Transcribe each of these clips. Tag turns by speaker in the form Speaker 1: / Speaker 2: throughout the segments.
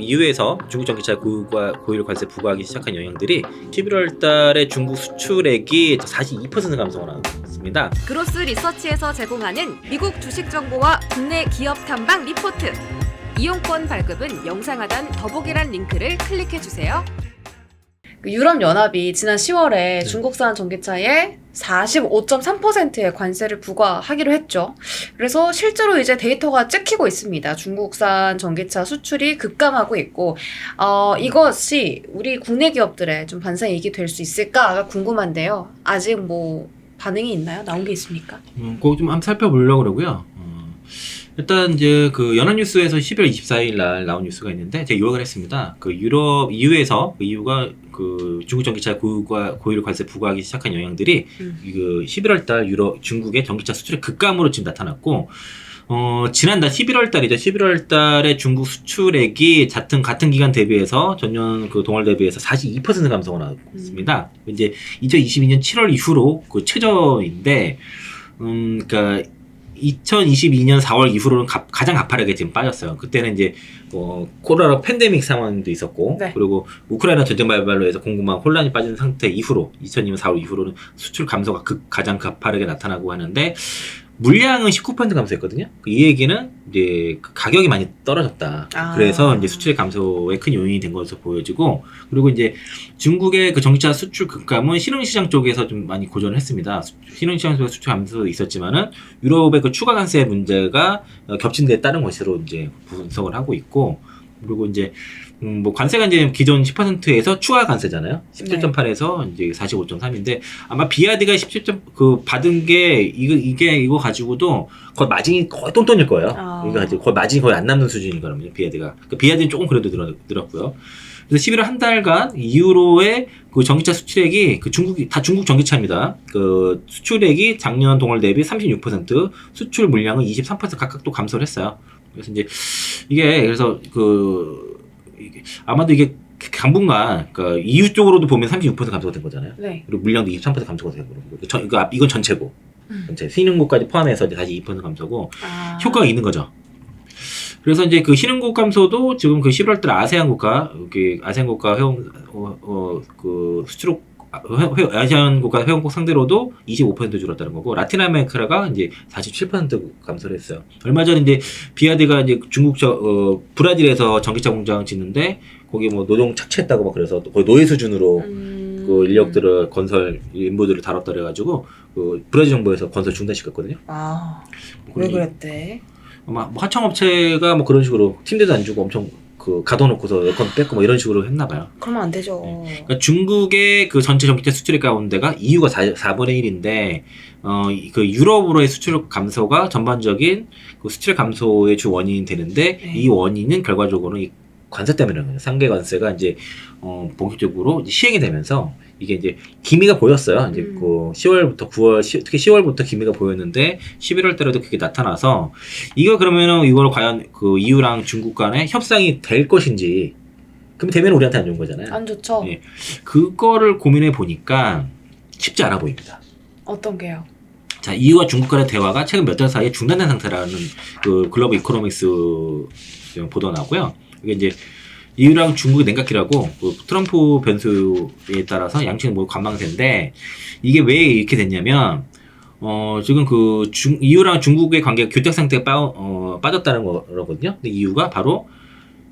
Speaker 1: 이후에서 중국 전기차 고율 관세 부과하기 시작한 영향들이 11월 달에 중국 수출액이 42% 감소가 나왔습니다.
Speaker 2: 그로스 리서치에서 제공하는 미국 주식 정보와 국내 기업 탐방 리포트. 이용권 발급은 영상 하단 더보기란 링크를 클릭해 주세요.
Speaker 3: 유럽연합이 지난 10월에 중국산 전기차에 45.3%의 관세를 부과하기로 했죠. 그래서 실제로 이제 데이터가 찍히고 있습니다. 중국산 전기차 수출이 급감하고 있고, 이것이 우리 국내 기업들의 좀 반사이익이 될 수 있을까가 궁금한데요. 아직 뭐 반응이 있나요? 나온 게 있습니까?
Speaker 1: 그거 좀 한번 살펴보려고 그러고요. 일단 이제 그 연합뉴스에서 12월 24일 날 나온 뉴스가 있는데 제가 요약을 했습니다. 그 유럽 EU에서 그 EU가 그 중국 전기차 고율 관세 부과하기 시작한 영향들이 그 11월 달 중국의 전기차 수출의 급감으로 지금 나타났고, 지난달 11월 달이죠. 11월 달에 중국 수출액이 같은 기간 대비해서 전년 그 동월 대비해서 42% 감소가 나왔습니다. 이제 2022년 7월 이후로 그 최저인데, 그러니까 2022년 4월 이후로는 가장 가파르게 지금 빠졌어요. 그때는 이제 코로나 팬데믹 상황도 있었고,
Speaker 3: 네.
Speaker 1: 그리고 우크라이나 전쟁 발발로 해서 공급망 혼란이 빠진 상태 이후로 2022년 4월 이후로는 수출 감소가 가장 가파르게 나타나고 하는데, 물량은 19% 감소했거든요. 이 얘기는 이제 가격이 많이 떨어졌다. 그래서 이제 수출의 감소에 큰 요인이 된 것으로 보여지고, 그리고 이제 중국의 그 전기차 수출 급감은 신흥시장 쪽에서 좀 많이 고전을 했습니다. 신흥시장 쪽에 수출 감소도 있었지만은 유럽의 그 추가 관세 문제가 겹친 데 따른 것으로 이제 분석을 하고 있고, 그리고 이제 뭐 관세가 이제 기존 10%에서 추가 관세잖아요. 17.8에서 이제 45.3인데 아마 비아드가 17. 받은 게 이거 가지고도 거의 마진이 거의 똔똔일 거예요. 이거 가지고 거의 마진이 거의 안 남는 수준이거든요. 비아드가. 비아드는 조금 그래도 늘었고요. 그래서 11월 한 달간 이후로의 그 전기차 수출액이 다 중국 전기차입니다. 그 수출액이 작년 동월 대비 36%, 수출 물량은 23% 각각 또 감소를 했어요. 그래서 이제 그래서 아마도 이게 당분간 그러니까 EU 쪽으로도 보면 36% 감소가 된 거잖아요.
Speaker 3: 네.
Speaker 1: 그리고 물량도 23% 감소가 된 거고. 이건 전체고. 전체 신흥국까지 포함해서 이제 다시 2% 감소고 효과가 있는 거죠. 그래서 이제 그 신흥국 감소도 지금 그 11월 달 아세안 국가 회원 그 수출국 아시안 국가 회원국 상대로도 25% 줄었다는 거고, 라틴 아메리카가 이제 47% 감소를 했어요. 얼마 전에 이제 비아드가 이제 브라질에서 전기차 공장 짓는데 거기 뭐 노동 착취했다고 막 그래서 거의 노예 수준으로 그 인력들을 건설 인부들을 다뤘다 그래가지고 그 브라질 정부에서 건설 중단시켰거든요.
Speaker 3: 왜 그랬대?
Speaker 1: 아마 뭐 하청업체가 뭐 그런 식으로 팀대도 안 주고 엄청 가둬놓고서 에어컨 뺐고 뭐 이런 식으로 했나봐요.
Speaker 3: 그러면 안 되죠.
Speaker 1: 그러니까 중국의 그 전체 전기차 수출액 가운데가 EU가 4분의 1인데, 그 유럽으로의 수출 감소가 전반적인 그 수출 감소의 주 원인이 되는데, 이 원인은 결과적으로는 이 관세 때문이라는 거예요. 상계 관세가 이제, 본격적으로 시행이 되면서 이게 이제 기미가 보였어요. 이제 그 10월부터 9월, 특히 10월부터 기미가 보였는데 11월 달에도 그게 나타나서 그러면은 이걸 과연 그 EU랑 중국 간에 협상이 될 것인지, 그럼 되면 우리한테 안 좋은 거잖아요.
Speaker 3: 안 좋죠.
Speaker 1: 예. 그거를 고민해 보니까 쉽지 않아 보입니다.
Speaker 3: 어떤 게요?
Speaker 1: 자, EU와 중국 간의 대화가 최근 몇 달 사이에 중단된 상태라는 그 글로벌 이코노믹스 보도 나고요. 이게 이제 EU랑 중국의 냉각기라고 그 트럼프 변수에 따라서 양측은 뭐 관망세인데, 이게 왜 이렇게 됐냐면 지금 EU랑 중국의 관계가 교착 상태에 빠졌다는 거거든요. 근데 이유가 바로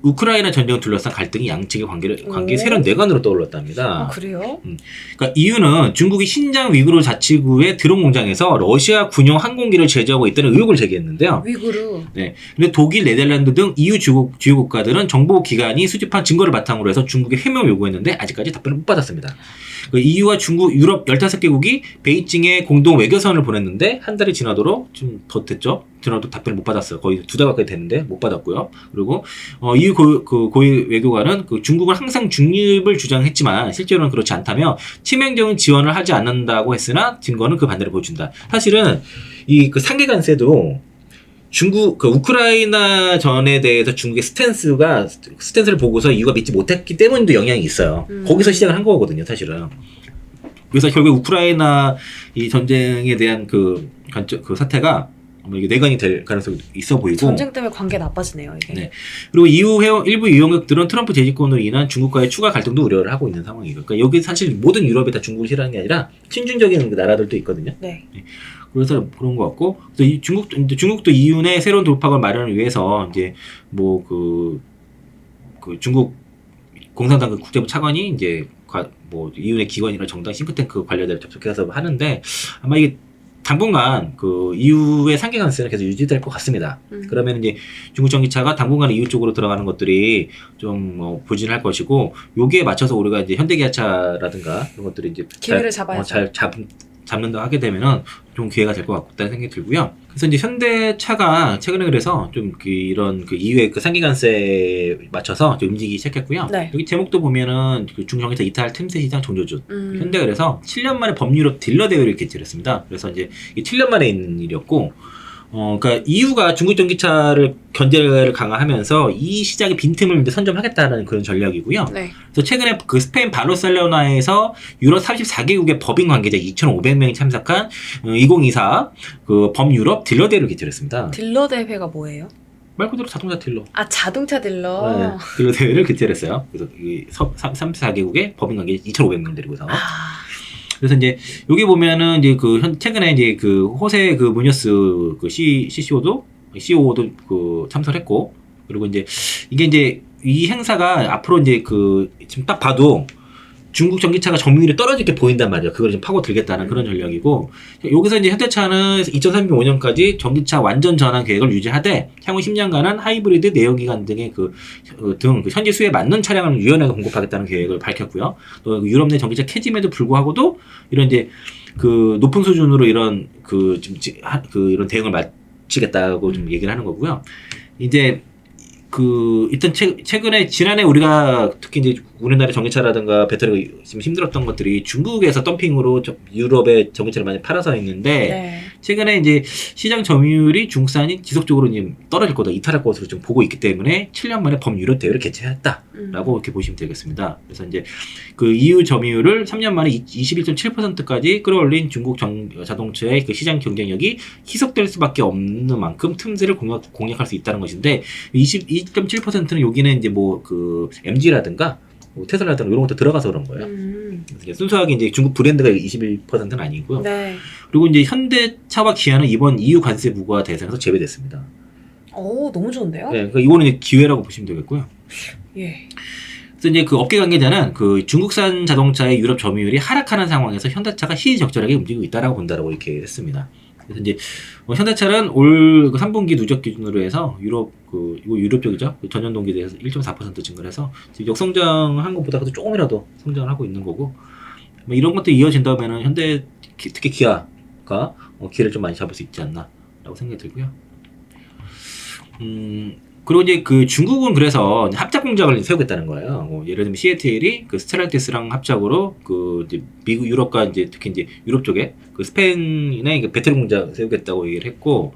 Speaker 1: 우크라이나 전쟁을 둘러싼 갈등이 양측의 관계의 새로운 뇌관으로 떠올랐답니다.
Speaker 3: 그래요?
Speaker 1: 그러니까 EU는 중국이 신장 위구르 자치구의 드론 공장에서 러시아 군용 항공기를 제조하고 있다는 의혹을 제기했는데요.
Speaker 3: 위구르.
Speaker 1: 네. 근데 독일, 네덜란드 등 EU 주요 국가들은 정보 기관이 수집한 증거를 바탕으로 해서 중국에 해명을 요구했는데 아직까지 답변을 못 받았습니다. EU와 중국, 유럽 15개국이 베이징에 공동 외교선을 보냈는데 한 달이 지나도록 좀 더 됐죠. 지나도 답변을 못 받았어요. 거의 2달 가까이 됐는데 못 받았고요. 그리고 EU 고위 외교관은 중국은 항상 중립을 주장했지만 실제로는 그렇지 않다며 치명적인 지원을 하지 않는다고 했으나 증거는 그 반대를 보여준다. 사실은 그 상계 관세도 우크라이나 전에 대해서 중국의 스탠스를 보고서 EU가 믿지 못했기 때문에도 영향이 있어요. 거기서 시작을 한 거거든요, 사실은. 그래서 결국 우크라이나 이 전쟁에 대한 그 사태가 아마 이게 내관이 될 가능성이 있어 보이고.
Speaker 3: 전쟁 때문에 관계 나빠지네요, 이게.
Speaker 1: 네. 그리고 이후 일부 유형국들은 트럼프 재집권으로 인한 중국과의 추가 갈등도 우려를 하고 있는 상황이에요. 그러니까 여기 사실 모든 유럽이 다 중국을 싫어하는 게 아니라 친중적인 나라들도 있거든요.
Speaker 3: 네.
Speaker 1: 그래서 그런 것 같고, 그래서 중국도 이후 내 새로운 돌파구를 마련을 위해서 이제 뭐 그 중국 공산당 국제부 차관이 이제 뭐 이윤의 기관이나 정당 싱크탱크 관련자를 접촉해서 하는데 아마 이게 당분간 그 이후의 상계 관세는 계속 유지될 것 같습니다. 그러면 이제 중국 전기차가 당분간 이후 쪽으로 들어가는 것들이 좀 부진할 것이고, 여기에 맞춰서 우리가 이제 현대기아차라든가 이런 것들이 이제
Speaker 3: 기회를 잡아야죠.
Speaker 1: 잘 잡는다 하게 되면은 좀 기회가 될 것 같다는 생각이 들고요. 그래서 이제 현대차가 최근에 그래서 좀 이런 이후에 그 상기관세에 맞춰서 좀 움직이기 시작했고요.
Speaker 3: 네.
Speaker 1: 여기 제목도 보면은 그 중전기차 이탈 틈새 시장 종조준. 현대가 그래서 7년 만에 법유럽 딜러 대회를 개최했습니다. 그래서 이제 7년 만에 있는 일이었고, 그러니까 EU가 중국 전기차를 견제를 강화하면서 이 시장의 빈틈을 이제 선점하겠다는 그런 전략이고요.
Speaker 3: 네.
Speaker 1: 그래서 최근에 그 스페인 바르셀로나에서 유럽 34개국의 법인 관계자 2,500명이 참석한 2024 그 범유럽 딜러 대회를 개최했습니다.
Speaker 3: 딜러 대회가 뭐예요?
Speaker 1: 말 그대로 자동차 딜러.
Speaker 3: 아, 자동차 딜러.
Speaker 1: 네, 딜러 대회를 개최했어요. 그래서 이 34개국의 법인 관계자 2,500명 데리고서. 그래서 이제 여기 보면은 이제 최근에 이제 호세 무녀스 CCO도 그 참석했고, 그리고 이제 이게 이제 이 행사가 앞으로 이제 지금 딱 봐도 중국 전기차가 점유율이 떨어지게 보인단 말이에요. 그걸 좀 파고 들겠다는 그런 전략이고, 여기서 이제 현대차는 2035년까지 전기차 완전 전환 계획을 유지하되 향후 10년간은 하이브리드, 내연기관 등의 현지 수요에 맞는 차량을 유연하게 공급하겠다는 계획을 밝혔고요. 또 유럽 내 전기차 캐짐에도 불구하고도 이런 이제 높은 수준으로 이런 이런 대응을 마치겠다고 좀 얘기를 하는 거고요. 이제 일단 최근에 지난해 우리가 특히 이제 우리나라 전기차라든가 배터리가 지금 힘들었던 것들이 중국에서 덤핑으로 유럽에 전기차를 많이 팔아서 있는데,
Speaker 3: 네.
Speaker 1: 최근에 이제 시장 점유율이 중국산이 지속적으로 이제 떨어질 거다, 이탈할 것으로 좀 보고 있기 때문에 7년 만에 범유럽 대회를 개최했다라고 이렇게 보시면 되겠습니다. 그래서 이제 EU 점유율을 3년 만에 21.7%까지 끌어올린 중국 자동차의 시장 경쟁력이 희석될 수밖에 없는 만큼 틈새를 공략할 수 있다는 것인데, 22.7%는 여기는 이제 MG라든가 테슬라라든가 이런 것도 들어가서 그런 거예요. 그래서 순수하게 이제 중국 브랜드가 21%는 아니고요.
Speaker 3: 네.
Speaker 1: 그리고 이제 현대차와 기아는 이번 EU 관세 부과 대상에서 제외됐습니다.
Speaker 3: 오, 너무 좋은데요?
Speaker 1: 네, 그러니까 이거는 이제 기회라고 보시면 되겠고요.
Speaker 3: 예.
Speaker 1: 그래서 이제 업계 관계자는 중국산 자동차의 유럽 점유율이 하락하는 상황에서 현대차가 시의적절하게 움직이고 있다라고 본다라고 이렇게 했습니다. 그래서 이제 현대차는 올 3분기 누적 기준으로 해서 이거 유럽 쪽이죠. 전년 동기에 대해서 1.4% 증가를 해서 역성장한 것보다도 조금이라도 성장을 하고 있는 거고, 이런 것도 이어진다면은 현대 특히 기아가 기회를 좀 많이 잡을 수 있지 않나라고 생각이 들고요. 그리고 이제 중국은 그래서 합작 공장을 세우겠다는 거예요. 예를 들면 CATL이 스텔란티스랑 합작으로 이제 미국, 유럽과 이제 특히 이제 유럽 쪽에 스페인에 배터리 공장 세우겠다고 얘기를 했고,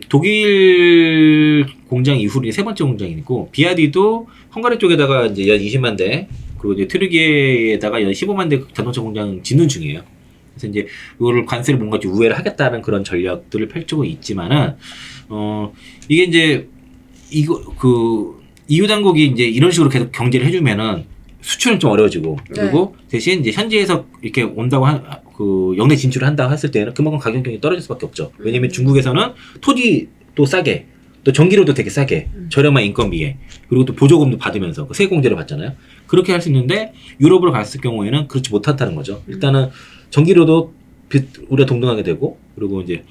Speaker 1: 독일 공장 이후로 이제 세 번째 공장이고, 비아디도 헝가리 쪽에다가 이제 연 20만 대, 그리고 이제 트르기에다가 연 15만 대 자동차 공장 짓는 중이에요. 그래서 이제 이거를 관세를 뭔가 좀 우회를 하겠다는 그런 전략들을 펼치고 있지만은, 이게 이제 EU 당국이 이제 이런 식으로 계속 경제를 해주면은 수출은 좀 어려워지고, 그리고 대신 이제 현지에서 이렇게 온다고 역내 진출을 한다고 했을 때는 그만큼 가격 경쟁이 떨어질 수밖에 없죠. 왜냐면 중국에서는 토지도 싸게, 또 전기료도 되게 싸게, 저렴한 인건비에, 그리고 또 보조금도 받으면서 세공제를 받잖아요. 그렇게 할 수 있는데 유럽으로 갔을 경우에는 그렇지 못한다는 거죠. 일단은 전기료도 우리가 동등하게 되고, 그리고 이제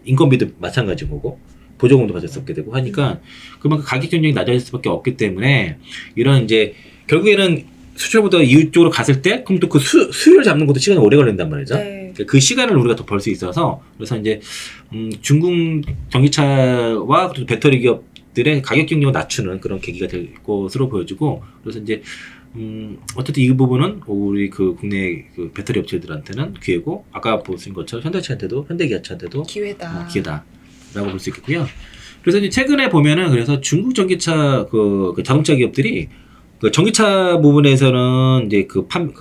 Speaker 1: 인건비도 마찬가지인 거고, 보조금도 받을 수 없게 되고 하니까 그만큼 가격 경쟁이 낮아질 수밖에 없기 때문에, 이런 이제 결국에는 수출보다 EU 쪽으로 갔을 때 그럼 또 수요를 잡는 것도 시간이 오래 걸린단 말이죠.
Speaker 3: 네.
Speaker 1: 그 시간을 우리가 더 벌 수 있어서, 그래서 이제 중국 전기차와 배터리 기업들의 가격 경쟁을 낮추는 그런 계기가 될 것으로 보여지고, 그래서 이제 어쨌든 이 부분은 우리 국내 배터리 업체들한테는 기회고, 아까 보신 것처럼 현대차한테도, 현대기아차한테도 기회다라고 볼 수 있겠고요. 그래서 이제 최근에 보면은 그래서 중국 전기차 자동차 기업들이 전기차 부분에서는 이제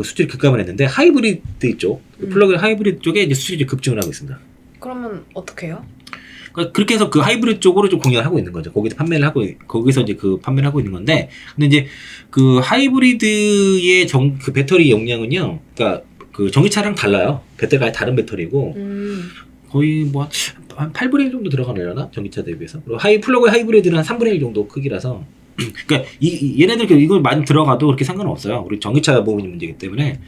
Speaker 1: 수출이 급감을 했는데, 하이브리드 쪽, 플러그인 하이브리드 쪽에 이제 수출이 급증을 하고 있습니다.
Speaker 3: 그러면 어떻게 해요?
Speaker 1: 그러니까 그렇게 해서 그 하이브리드 쪽으로 좀 공략을 하고 있는 거죠. 거기서 판매를 하고 거기서 이제 그 판매를 하고 있는 건데, 근데 이제 그 하이브리드의 그 배터리 용량은요, 그러니까 그 전기차랑 달라요. 배터리가 아예 다른 배터리고 거의 뭐 한 8분의 1 정도 들어가려나 전기차 대비해서. 그리고 플러그 하이브리드는 한 3분의 1 정도 크기라서. 그러니까 얘네들 이거 많이 들어가도 그렇게 상관은 없어요. 우리 전기차 부분이 문제이기 때문에.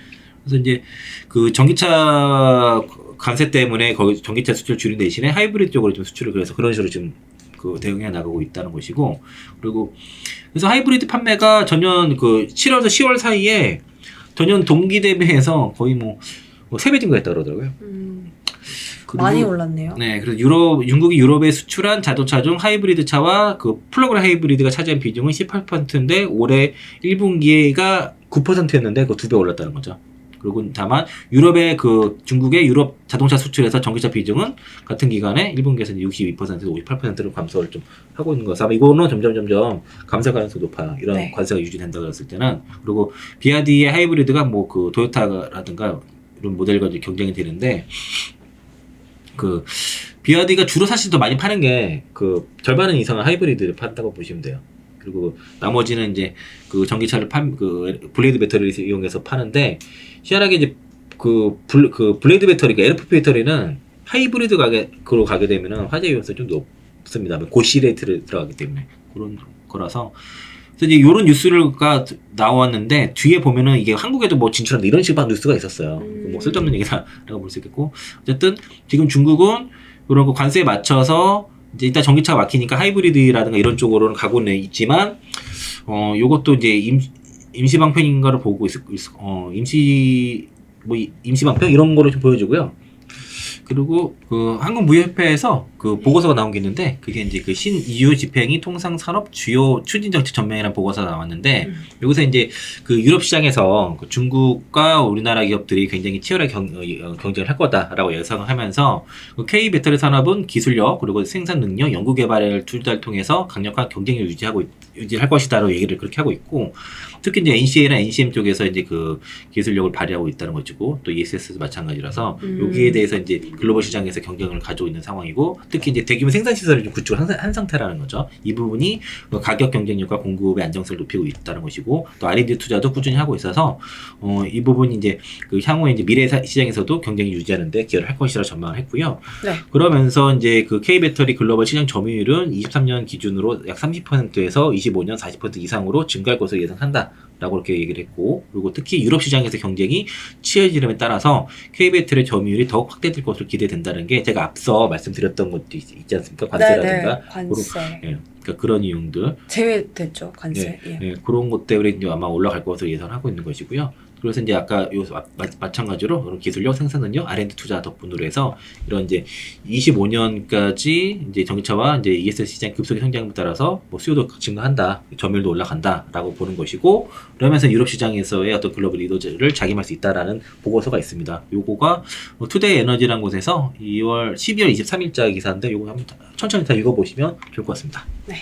Speaker 1: 그래서 이제 그 전기차 관세 때문에 거기 전기차 수출 줄인 대신에 하이브리드 쪽으로 좀 수출을 그래서 그런 식으로 좀 그 대응해 나가고 있다는 것이고, 그리고 그래서 하이브리드 판매가 전년 그 7월에서 10월 사이에 전년 동기 대비해서 거의 뭐 3배 증가했다 그러더라고요.
Speaker 3: 많이 올랐네요.
Speaker 1: 네, 그래서 중국이 유럽에 수출한 자동차 중 하이브리드 차와 그 플러그 하이브리드가 차지한 비중은 18%인데 올해 1분기가 9%였는데 그 2배 올랐다는 거죠. 그리고 다만 중국의 유럽 자동차 수출에서 전기차 비중은 같은 기간에 1분기에서 62%에서 58%로 감소를 좀 하고 있는 거죠. 아마 이거는 점점 감소 가능성이 높아요. 이런
Speaker 3: 네.
Speaker 1: 관세가 유지된다 그랬을 때는. 그리고 비아디의 하이브리드가 뭐 그 도요타라든가 이런 모델과 이제 경쟁이 되는데, 그 비아디가 주로 사실 더 많이 파는 게 그 절반은 이상은 하이브리드를 판다고 보시면 돼요. 그리고 나머지는 이제 그 전기차를 그 블레이드 배터리를 이용해서 파는데, 희한하게 이제 그 블레이드 배터리, 그 LFP 배터리는 하이브리드 가격으로 가게 되면은 화재 위험성이 좀 높습니다. 고시 레이트를 들어가기 때문에 그런 거라서. 그래서 이제 이런 뉴스가 나왔는데, 뒤에 보면은 이게 한국에도 뭐 진출한다 이런 식의 뉴스가 있었어요. 뭐 쓸데없는 얘기다라고 볼 수 있겠고, 어쨌든 지금 중국은 이런 거 관세에 맞춰서 이제 일단 전기차가 막히니까 하이브리드라든가 이런 쪽으로는 가고는 있지만, 요것도 이제 임시 방편인가를 보고 임시 방편 이런 거를 좀 보여주고요. 그리고 그 한국무역협회에서 그 보고서가 나온 게 있는데, 그게 이제 그 신EU 집행이 통상산업 주요 추진 정책 전망이라는 보고서가 나왔는데, 여기서 이제 그 유럽 시장에서 그 중국과 우리나라 기업들이 굉장히 치열하게 경쟁을 할 거다라고 예상을 하면서, 그 K 배터리 산업은 기술력 그리고 생산 능력, 연구 개발을 둘 다를 통해서 강력한 경쟁력을 유지할 것이다라고 얘기를 그렇게 하고 있고, 특히 이제 NCA랑 NCM 쪽에서 이제 그 기술력을 발휘하고 있다는 것이고, 또 ESS도 마찬가지라서 여기에 대해서 이제 글로벌 시장에서 경쟁을 가지고 있는 상황이고, 특히 이제 대규모 생산 시설을 좀 구축을 한 상태라는 거죠. 이 부분이 가격 경쟁력과 공급의 안정성을 높이고 있다는 것이고, 또 R&D 투자도 꾸준히 하고 있어서 이 부분이 이제 그 향후에 이제 미래 시장에서도 경쟁이 유지하는데 기여를 할 것이라 전망을 했고요.
Speaker 3: 네.
Speaker 1: 그러면서 이제 그 K 배터리 글로벌 시장 점유율은 23년 기준으로 약 30%에서 25년 40% 이상으로 증가할 것으로 예상한다. 라고 이렇게 얘기를 했고, 그리고 특히 유럽 시장에서 경쟁이 치열해지름에 따라서 K배터리 점유율이 더욱 확대될 것으로 기대된다는 게 제가 앞서 말씀드렸던 것도 있지 않습니까? 관세라든가.
Speaker 3: 네네. 관세.
Speaker 1: 예, 그러니까 그런 이용들.
Speaker 3: 제외됐죠, 관세.
Speaker 1: 예,
Speaker 3: 예.
Speaker 1: 예, 그런 것 때문에 이제 아마 올라갈 것으로 예상하고 있는 것이고요. 그래서 이제 아까 마찬가지로 그런 기술력, 생산 능력, R&D 투자 덕분으로 해서 이런 이제 25년까지 이제 전기차와 이제 ESS 시장 급속히 성장에 따라서 뭐 수요도 증가한다, 점유율도 올라간다라고 보는 것이고, 그러면서 유럽 시장에서의 어떤 글로벌 리더를 자임할 수 있다라는 보고서가 있습니다. 요거가 투데이 에너지라는 곳에서 12월 23일자 기사인데, 요거 한번 천천히 다 읽어보시면 좋을 것 같습니다.
Speaker 3: 네.